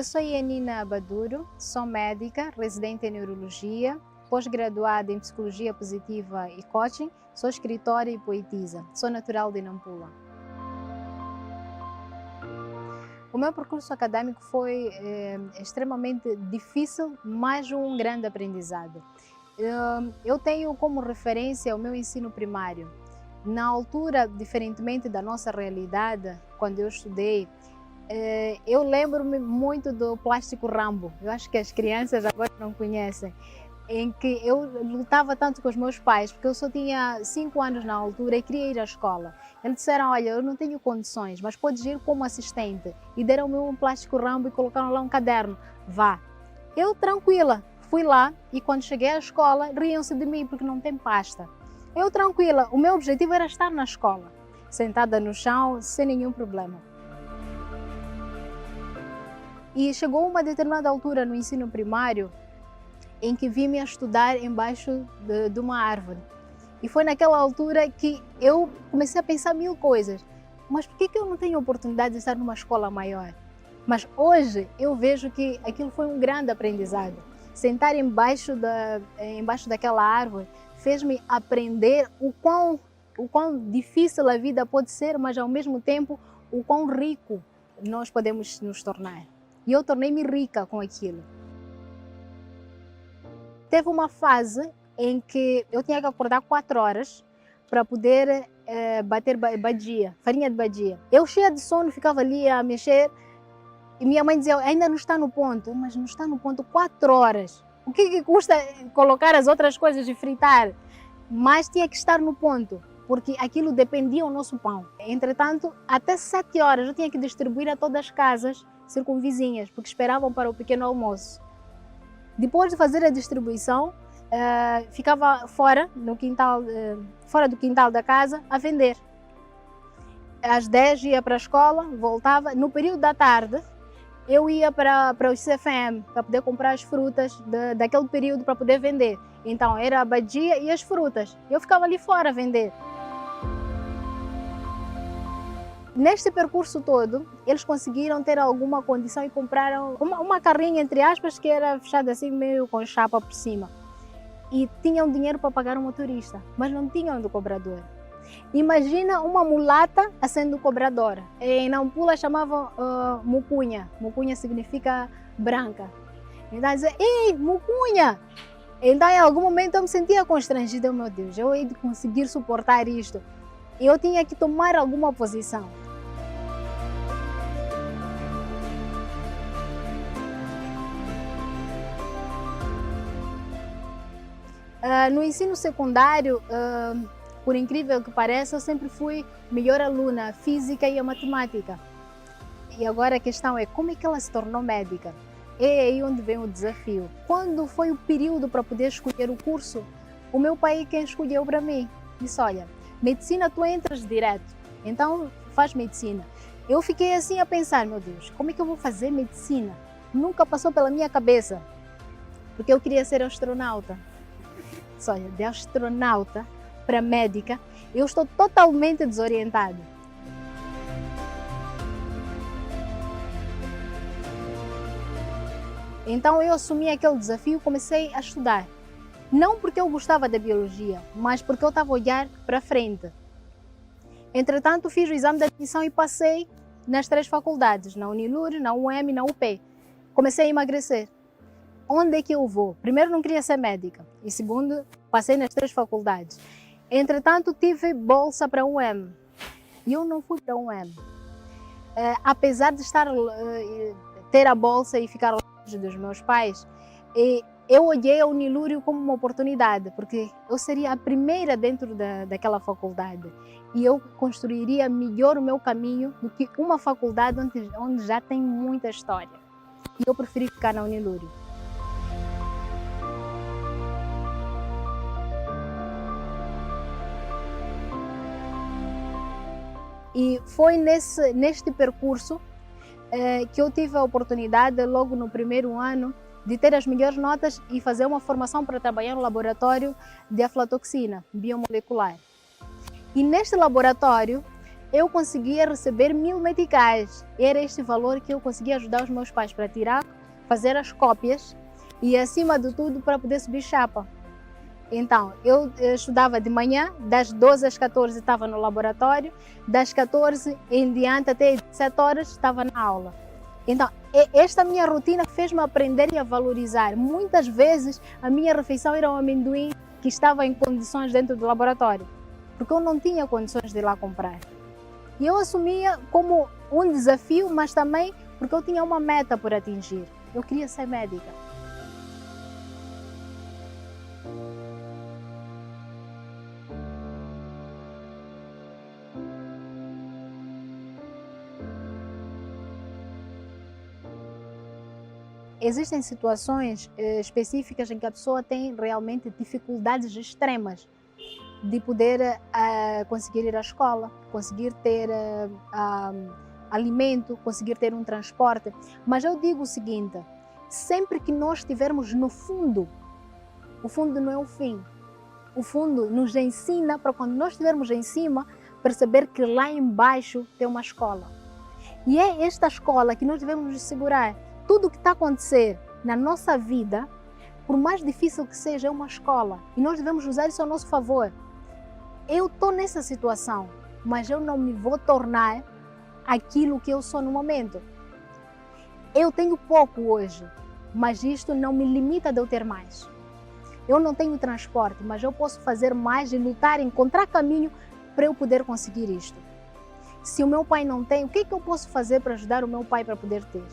Eu sou Yanina Baduro, sou médica, residente em neurologia, pós-graduada em psicologia positiva e coaching, sou escritora e poetisa, sou natural de Nampula. O meu percurso acadêmico foi extremamente difícil, mas um grande aprendizado. Eu tenho como referência o meu ensino primário. Na altura, diferentemente da nossa realidade, quando eu estudei, eu lembro-me muito do Plástico Rambo. Eu acho que as crianças agora não conhecem. Em que eu lutava tanto com os meus pais, porque eu só tinha 5 anos na altura e queria ir à escola. Eles disseram, olha, eu não tenho condições, mas podes ir como assistente. E deram-me um Plástico Rambo e colocaram lá um caderno. Vá. Eu, tranquila, fui lá e quando cheguei à escola, riam-se de mim porque não tem pasta. Eu, tranquila, o meu objetivo era estar na escola, sentada no chão, sem nenhum problema. E chegou uma determinada altura no ensino primário em que vim-me a estudar embaixo de uma árvore. E foi naquela altura que eu comecei a pensar mil coisas. Mas por que eu não tenho oportunidade de estar numa escola maior? Mas hoje eu vejo que aquilo foi um grande aprendizado. Sentar embaixo daquela árvore fez-me aprender o quão difícil a vida pode ser, mas ao mesmo tempo o quão rico nós podemos nos tornar. E eu tornei-me rica com aquilo. Teve uma fase em que eu tinha que acordar 4 horas para poder bater badia, farinha de badia. Eu cheia de sono ficava ali a mexer e minha mãe dizia, ainda não está no ponto. Mas não está no ponto 4 horas. O que custa colocar as outras coisas e fritar? Mas tinha que estar no ponto, porque aquilo dependia do nosso pão. Entretanto, até 7 horas eu tinha que distribuir a todas as casas circunvizinhas, porque esperavam para o pequeno almoço. Depois de fazer a distribuição, ficava fora do quintal da casa a vender. Às 10 ia para a escola, voltava. No período da tarde, eu ia para o CFM para poder comprar as frutas daquele período para poder vender. Então era a badia e as frutas. Eu ficava ali fora a vender. Neste percurso todo, eles conseguiram ter alguma condição e compraram uma carrinha, entre aspas, que era fechada assim, meio com chapa por cima. E tinham dinheiro para pagar o motorista, mas não tinham do cobrador. Imagina uma mulata sendo cobradora. Em Nampula chamavam mucunha. Mucunha significa branca. Então dizia, ei, mucunha! Então em algum momento eu me sentia constrangida, meu Deus, eu hei de conseguir suportar isto. E eu tinha que tomar alguma posição. No ensino secundário, por incrível que pareça, eu sempre fui melhor aluna, física e a matemática. E agora a questão é, como é que ela se tornou médica? É aí onde vem o desafio. Quando foi o período para poder escolher o curso, o meu pai é quem escolheu para mim. Disse, olha, medicina tu entras direto, então faz medicina. Eu fiquei assim a pensar, meu Deus, como é que eu vou fazer medicina? Nunca passou pela minha cabeça, porque eu queria ser astronauta. Olha, de astronauta para médica, eu estou totalmente desorientada. Então eu assumi aquele desafio e comecei a estudar. Não porque eu gostava da biologia, mas porque eu estava a olhar para frente. Entretanto, fiz o exame de admissão e passei nas 3 faculdades, na Unilur, na UEM e na UP. Comecei a emagrecer. Onde é que eu vou? Primeiro, não queria ser médica. E segundo, passei nas 3 faculdades. Entretanto, tive bolsa para a UEM. E eu não fui para a UEM. Apesar de ter a bolsa e ficar longe dos meus pais, eu olhei a Unilúrio como uma oportunidade, porque eu seria a primeira dentro daquela faculdade. E eu construiria melhor o meu caminho do que uma faculdade onde já tem muita história. E eu preferi ficar na Unilúrio. E foi neste percurso que eu tive a oportunidade, logo no primeiro ano, de ter as melhores notas e fazer uma formação para trabalhar no laboratório de aflatoxina biomolecular. E neste laboratório eu conseguia receber 1000 meticais. Era este valor que eu conseguia ajudar os meus pais para tirar, fazer as cópias e, acima de tudo, para poder subir chapa. Então, eu estudava de manhã, das 12 às 14 estava no laboratório, das 14 em diante até 7 horas estava na aula. Então, esta minha rotina fez-me aprender e a valorizar. Muitas vezes, a minha refeição era um amendoim que estava em condições dentro do laboratório, porque eu não tinha condições de ir lá comprar. E eu assumia como um desafio, mas também porque eu tinha uma meta por atingir. Eu queria ser médica. Existem situações específicas em que a pessoa tem realmente dificuldades extremas de poder conseguir ir à escola, conseguir ter alimento, conseguir ter um transporte. Mas eu digo o seguinte, sempre que nós estivermos no fundo, o fundo não é o fim. O fundo nos ensina para quando nós estivermos em cima, perceber que lá embaixo tem uma escola. E é esta escola que nós devemos nos segurar. Tudo o que está a acontecer na nossa vida, por mais difícil que seja, é uma escola. E nós devemos usar isso ao nosso favor. Eu estou nessa situação, mas eu não me vou tornar aquilo que eu sou no momento. Eu tenho pouco hoje, mas isto não me limita de eu ter mais. Eu não tenho transporte, mas eu posso fazer mais e lutar, encontrar caminho para eu poder conseguir isto. Se o meu pai não tem, o que eu posso fazer para ajudar o meu pai para poder ter?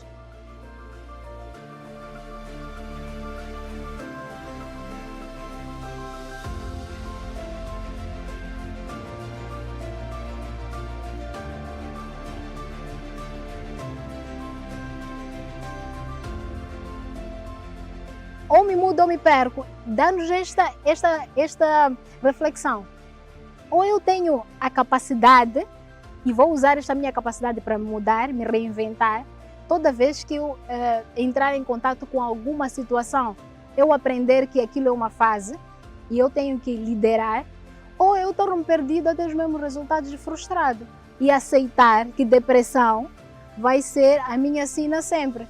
Ou me mudo ou me perco, dando-nos esta reflexão. Ou eu tenho a capacidade, e vou usar esta minha capacidade para me mudar, me reinventar, toda vez que eu entrar em contato com alguma situação, eu aprender que aquilo é uma fase e eu tenho que liderar, ou eu torno-me perdido até os mesmos resultados de frustrado e aceitar que depressão vai ser a minha sina sempre,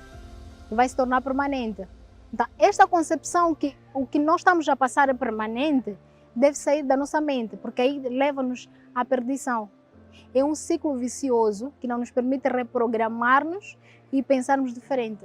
vai se tornar permanente. Então, esta concepção que o que nós estamos a passar é permanente, deve sair da nossa mente, porque aí leva-nos à perdição. É um ciclo vicioso que não nos permite reprogramar-nos e pensarmos diferente.